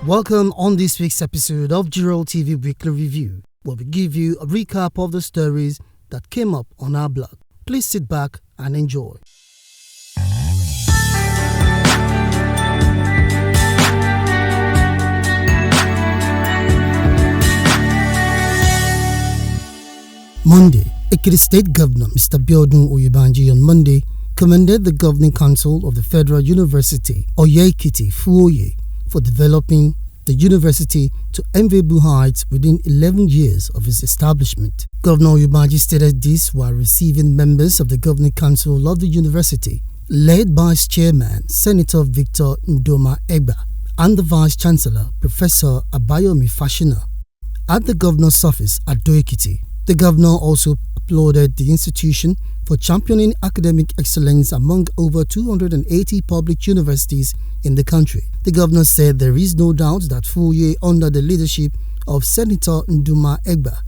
Welcome on this week's episode of Jiroltv Weekly Review, where we give you a recap of the stories that came up on our blog. Please sit back and enjoy. Monday, Ekiti State Governor Mr. Biodun Oyèbánjí on Monday commended the Governing Council of the Federal University, Ekiti Fuoye, for developing the university to enviable heights within 11 years of its establishment. Governor Oyèbánjí stated this while receiving members of the Governing Council of the university, led by its chairman, Senator Victor Ndoma Egba, and the Vice Chancellor, Professor Abayomi Fashina, at the Governor's office at Ekiti. The governor also applauded the institution for championing academic excellence among over 280 public universities in the country. The governor said there is no doubt that Fuoye, under the leadership of Senator Ndoma Egba,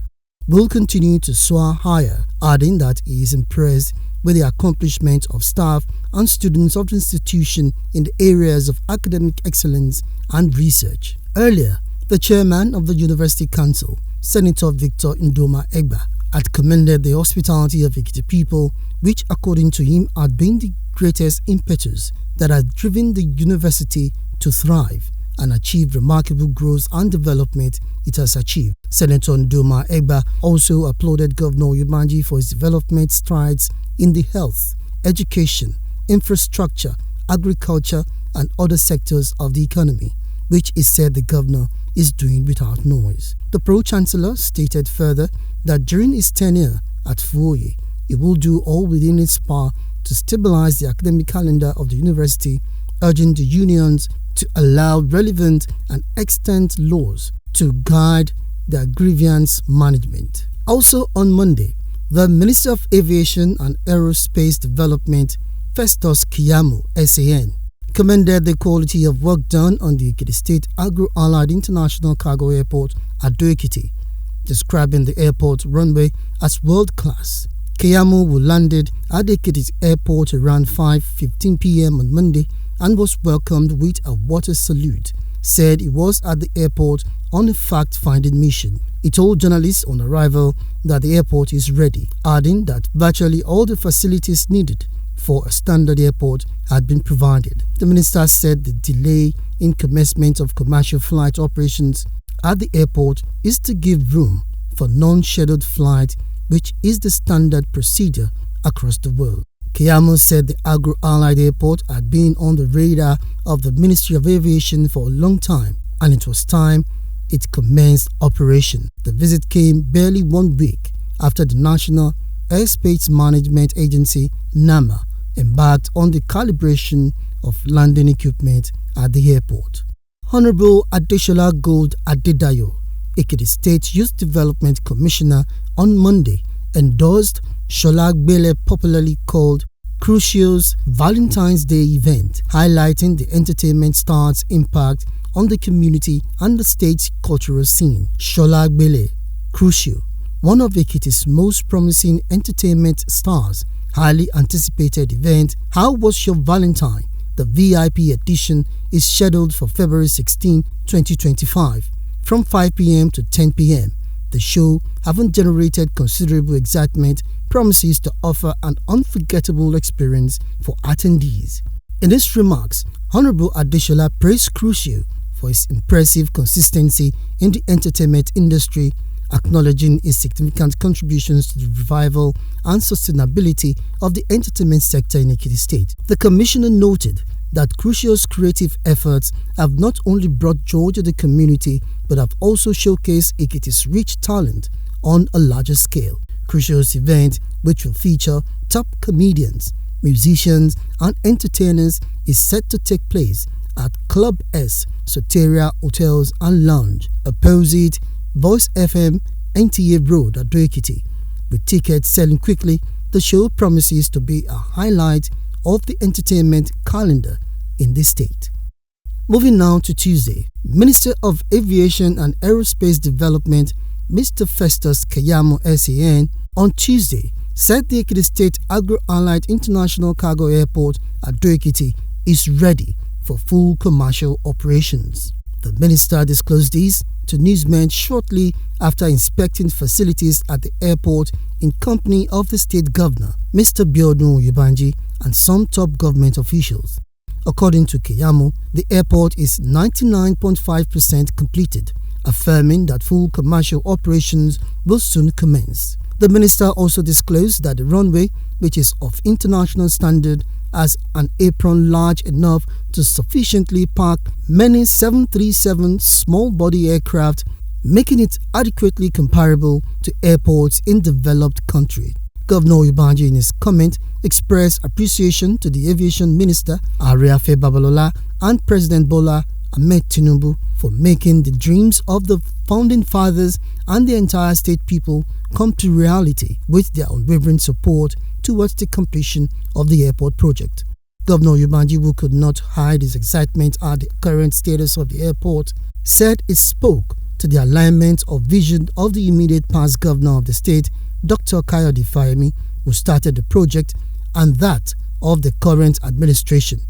will continue to soar higher, adding that he is impressed with the accomplishment of staff and students of the institution in the areas of academic excellence and research. Earlier, the chairman of the University Council, Senator Victor Ndoma Egba, had commended the hospitality of Ekiti people, which according to him had been the greatest impetus that had driven the university to thrive and achieve remarkable growth and development it has achieved. Senator Ndoma Egba also applauded Governor Oyèbánjí for his development strides in the health, education, infrastructure, agriculture and other sectors of the economy, which he said the governor is doing without noise. The Pro-Chancellor stated further that during his tenure at Fuoye, he will do all within its power to stabilize the academic calendar of the university, urging the unions to allow relevant and extant laws to guide their grievance management. Also on Monday, the Minister of Aviation and Aerospace Development, Festus Keyamo, SAN, commended the quality of work done on the Ekiti State Agro-Allied International Cargo Airport at Ekiti, describing the airport runway as world-class. Keyamo, who landed at Ekiti Airport around 5:15 p.m. on Monday and was welcomed with a water salute, said he was at the airport on a fact-finding mission. He told journalists on arrival that the airport is ready, adding that virtually all the facilities needed for a standard airport had been provided. The minister said the delay in commencement of commercial flight operations at the airport is to give room for non-scheduled flight, which is the standard procedure across the world. Keyamo said the Agro-Allied Airport had been on the radar of the Ministry of Aviation for a long time, and it was time it commenced operation. The visit came barely 1 week after the National Airspace Management Agency, NAMA, embarked on the calibration of landing equipment at the airport. Honorable Adeshola Gold Adedayo, Ekiti State Youth Development Commissioner, on Monday endorsed Sholagbele, popularly called Crucial's Valentine's Day event, highlighting the entertainment star's impact on the community and the state's cultural scene. Sholagbele, Crucial, one of Ekiti's most promising entertainment stars, highly anticipated event, How Was Your Valentine? The VIP edition is scheduled for February 16, 2025, from 5 p.m. to 10 p.m. The show, having generated considerable excitement, promises to offer an unforgettable experience for attendees. In his remarks, Honorable Adeshola praised Crucial for his impressive consistency in the entertainment industry, acknowledging his significant contributions to the revival and sustainability of the entertainment sector in Ekiti State. The commissioner noted that Crucial's creative efforts have not only brought joy to the community but have also showcased Ekiti's rich talent on a larger scale. Crucial's event, which will feature top comedians, musicians and entertainers, is set to take place at Club S, Soteria Hotels and Lounge, opposite Voice FM, NTA Road at Ekiti. With tickets selling quickly, the show promises to be a highlight of the entertainment calendar in the state. Moving now to Tuesday, Minister of Aviation and Aerospace Development, Mr. Festus Keyamo, SAN, on Tuesday said the Ekiti State Agro-Allied International Cargo Airport at Ekiti is ready for full commercial operations. The minister disclosed this to newsmen shortly after inspecting facilities at the airport in company of the state governor, Mr. Biodun Oyebanji, and some top government officials. According to Keyamo, the airport is 99.5% completed, affirming that full commercial operations will soon commence. The minister also disclosed that the runway, which is of international standard, has an apron large enough to sufficiently park many 737 small-body aircraft, making it adequately comparable to airports in developed countries. Governor Oyebanji, in his comment, expressed appreciation to the aviation minister, Areafe Babalola, and President Bola Ahmed Tinubu for making the dreams of the founding fathers and the entire state people come to reality with their unwavering support towards the completion of the airport project. Governor Oyebanji, who could not hide his excitement at the current status of the airport, said it spoke to the alignment of vision of the immediate past governor of the state, Dr. Kayode Fayemi, who started the project, and that of the current administration.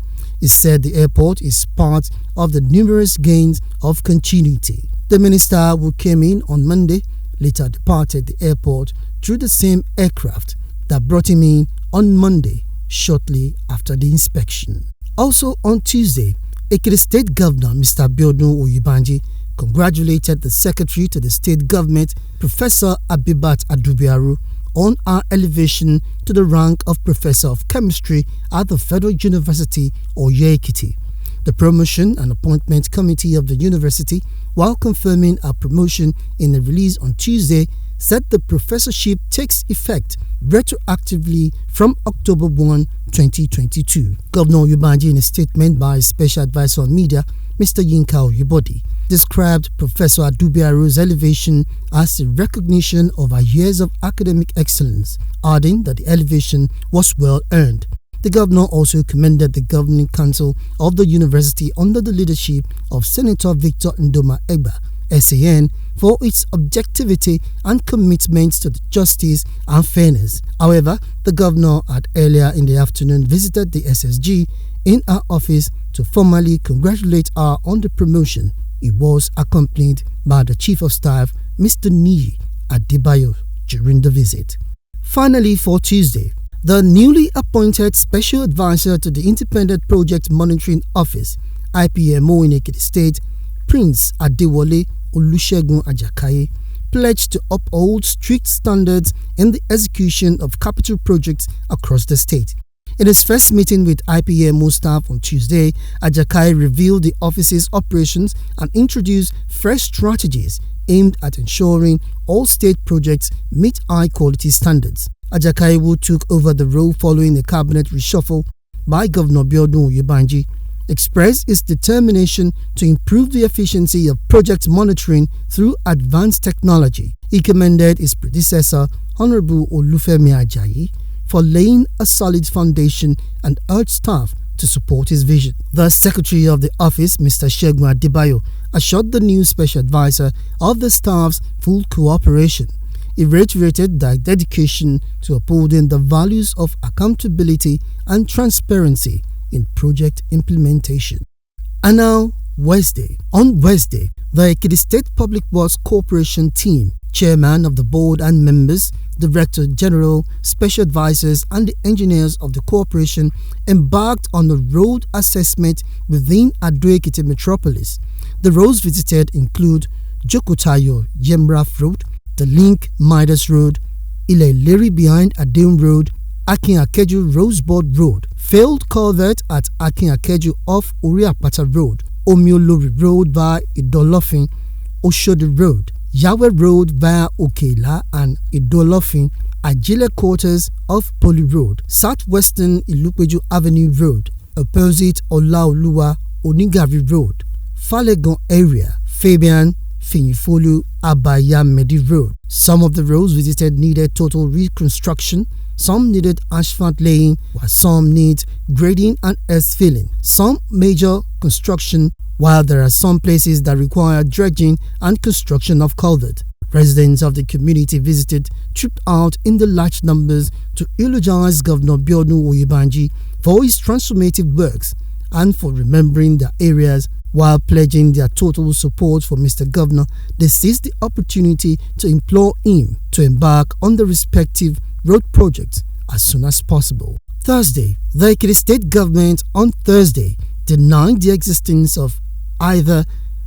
He said the airport is part of the numerous gains of continuity. The minister, who came in on Monday, later departed the airport through the same aircraft that brought him in on Monday, shortly after the inspection. Also on Tuesday, Ekiti State Governor Mr. Biodun Oyebanji congratulated the Secretary to the State Government, Professor Abibat Adubiaru, on her elevation to the rank of Professor of Chemistry at the Federal University of Ekiti. The Promotion and Appointment Committee of the university, while confirming her promotion in a release on Tuesday, said the professorship takes effect retroactively from October 1, 2022. Governor Oyebanji, in a statement by Special Advisor on Media, Mr. Yinka Oyebode, described Professor Adubiaru's elevation as a recognition of her years of academic excellence, adding that the elevation was well earned. The governor also commended the Governing Council of the university under the leadership of Senator Victor Ndoma Egba, SAN, for its objectivity and commitment to the justice and fairness. However, the governor had earlier in the afternoon visited the SSG in her office to formally congratulate her on the promotion. He was accompanied by the Chief of Staff, Mr. Niyi Adebayo, during the visit. Finally, for Tuesday, the newly appointed Special Advisor to the Independent Project Monitoring Office, IPMO in Ekiti State, Prince Adewale Olusegun Ajakaye, pledged to uphold strict standards in the execution of capital projects across the state. In his first meeting with IPMO staff on Tuesday, Ajakaye revealed the office's operations and introduced fresh strategies aimed at ensuring all state projects meet high-quality standards. Ajakaye, who took over the role following a cabinet reshuffle by Governor Biodun Oyebanji, expressed his determination to improve the efficiency of project monitoring through advanced technology. He commended his predecessor, Honorable Olufemi Ajayi, for laying a solid foundation and urged staff to support his vision. The Secretary of the Office, Mr. Segun Adebayo, assured the new Special Advisor of the staff's full cooperation. He reiterated their dedication to upholding the values of accountability and transparency in project implementation. And now, Wednesday. On Wednesday, the Ekiti State Public Works Corporation team, Chairman of the Board and members, Director General, Special Advisors and the engineers of the corporation embarked on a road assessment within Ado-Ekiti metropolis. The roads visited include Jokotayo Yemraf Road, the Link Midas Road, Ile-Ileri behind Adeum Road, Akin Akeju Rosebud Road, failed culvert at Akin Akeju off Uriapata Road, Omiolori Road via Idolofin, Oshodi Road, Yahweh Road via Okela and Idolofin, Ajile Quarters off Poli Road, Southwestern Ilupeju Avenue Road, opposite Olaoluwa Onigari Road, Falegon area, Fabian Finyifolu Abayamedi Road. Some of the roads visited needed total reconstruction, some needed asphalt laying, while some need grading and earth filling. Some major construction, while there are some places that require dredging and construction of culvert. Residents of the community visited trooped out in the large numbers to eulogize Governor Biodun Oyebanji for his transformative works and for remembering their areas. While pledging their total support for Mr. Governor, they seized the opportunity to implore him to embark on the respective road projects as soon as possible. Thursday, the Ekiti state government on Thursday denied the existence of either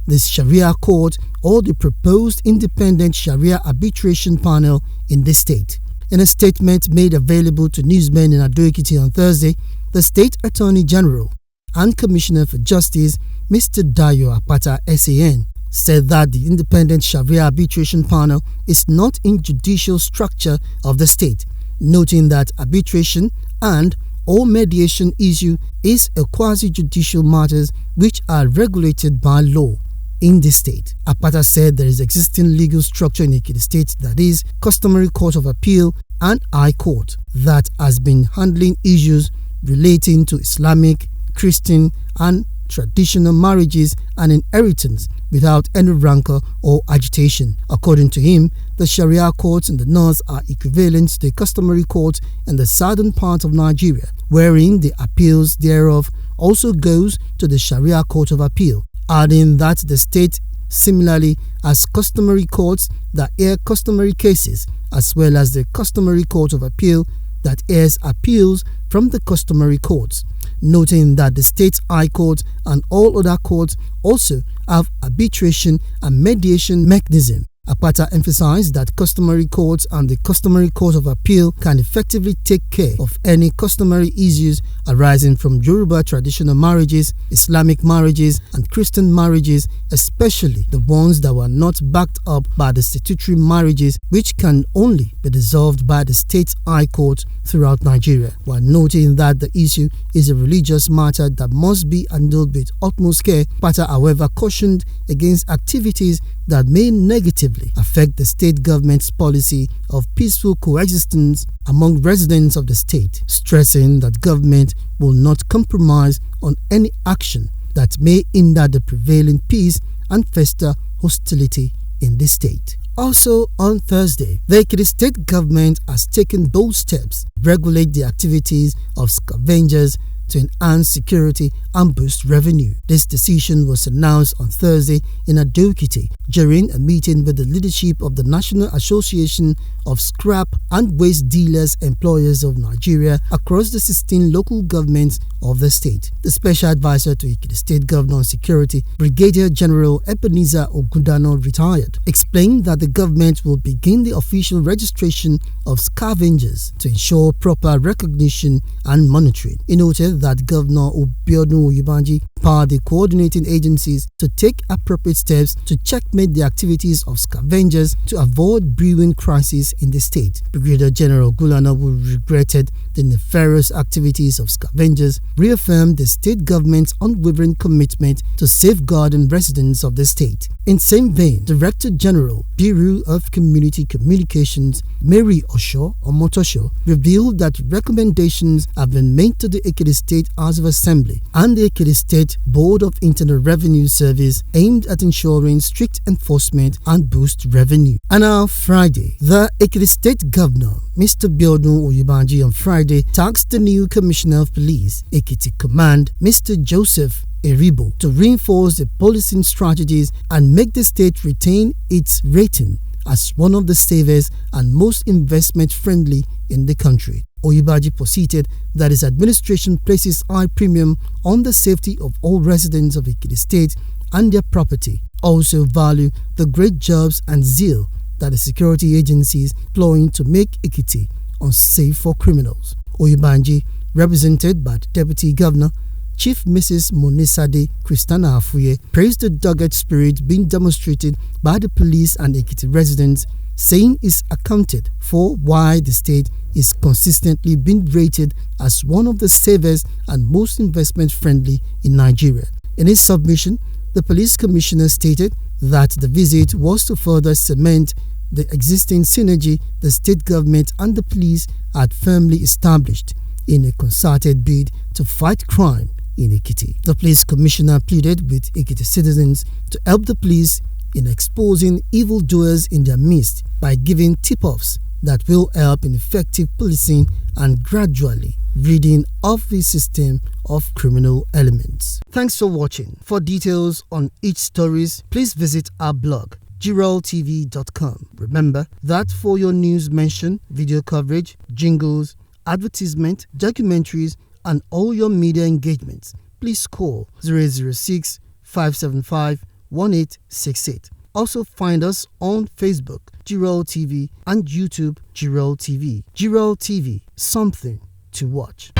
the Sharia court or the proposed independent Sharia arbitration panel in the state. In a statement made available to newsmen in Ado-Ekiti on Thursday, the State Attorney General and Commissioner for Justice, Mr. Dayo Apata SAN, said that the independent Sharia arbitration panel is not in judicial structure of the state, noting that arbitration and or mediation issue is a quasi-judicial matters which are regulated by law in the state. Apata said there is existing legal structure in Ekiti state, that is, customary court of appeal and high court, that has been handling issues relating to Islamic, Christian and traditional marriages and inheritance without any rancor or agitation. According to him, the Sharia courts in the north are equivalent to the customary court in the southern part of Nigeria, wherein the appeals thereof also goes to the Sharia Court of Appeal, adding that the state similarly has customary courts that hear customary cases, as well as the customary court of appeal that hears appeals from the customary courts, noting that the state's high court and all other courts also have arbitration and mediation mechanism. Apata emphasized that customary courts and the customary court of appeal can effectively take care of any customary issues arising from Yoruba traditional marriages, Islamic marriages and Christian marriages, especially the ones that were not backed up by the statutory marriages, which can only be dissolved by the state high court throughout Nigeria, while noting that the issue is a religious matter that must be handled with utmost care. Apata, however, cautioned against activities that may negatively affect the state government's policy of peaceful coexistence among residents of the state, stressing that government will not compromise on any action that may hinder the prevailing peace and foster hostility in the state. Also on Thursday, the Ekiti state government has taken bold steps to regulate the activities of scavengers to enhance security and boost revenue. This decision was announced on Thursday in Ado-Ekiti during a meeting with the leadership of the National Association of Scrap and Waste Dealers Employers of Nigeria across the 16 local governments of the state. The special advisor to Ekiti State Governor on Security, Brigadier General Ebenezer Ogundano, retired, explained that the government will begin the official registration of scavengers to ensure proper recognition and monitoring. He noted that Governor Obiodun Oyebanji empowered the coordinating agencies to take appropriate steps to checkmate the activities of scavengers to avoid brewing crisis in the state. Brigadier General Ogundano, who regretted the nefarious activities of scavengers, reaffirmed the state government's unwavering commitment to safeguarding residents of the state. In same vein, Director General, Bureau of Community Communications, Mary Osho Omotosho, revealed that recommendations have been made to the Ekiti State House of Assembly and the Ekiti State Board of Internal Revenue Service aimed at ensuring strict enforcement and boost revenue. And now Friday, the Ekiti State Governor, Mr. Biodun Oyebanji, on Friday tasked the new Commissioner of Police, Ekiti Command, Mr. Joseph Eribo, to reinforce the policing strategies and make the state retain its rating as one of the safest and most investment-friendly in the country. Oyebanji posited that his administration places high premium on the safety of all residents of Ekiti State and their property, also value the great jobs and zeal that the security agencies employing to make Ekiti unsafe for criminals. Oyebanji, represented by the Deputy Governor, Chief Mrs. Monisade Christiana Afuye, praised the dogged spirit being demonstrated by the police and Ekiti residents, saying it's accounted for why the state is consistently being rated as one of the safest and most investment-friendly in Nigeria. In his submission, the police commissioner stated that the visit was to further cement the existing synergy the state government and the police had firmly established in a concerted bid to fight crime in Ekiti. The police commissioner pleaded with Ekiti citizens to help the police in exposing evildoers in their midst by giving tip-offs that will help in effective policing and gradually ridding of the system of criminal elements. Thanks for watching. For details on each stories, please visit our blog Jiroltv.com. Remember that for your news mention, video coverage, jingles, advertisement, documentaries, and all your media engagements, please call 006 575 1868. Also find us on Facebook, Jiroltv, and YouTube, Jiroltv. Jiroltv, something to watch.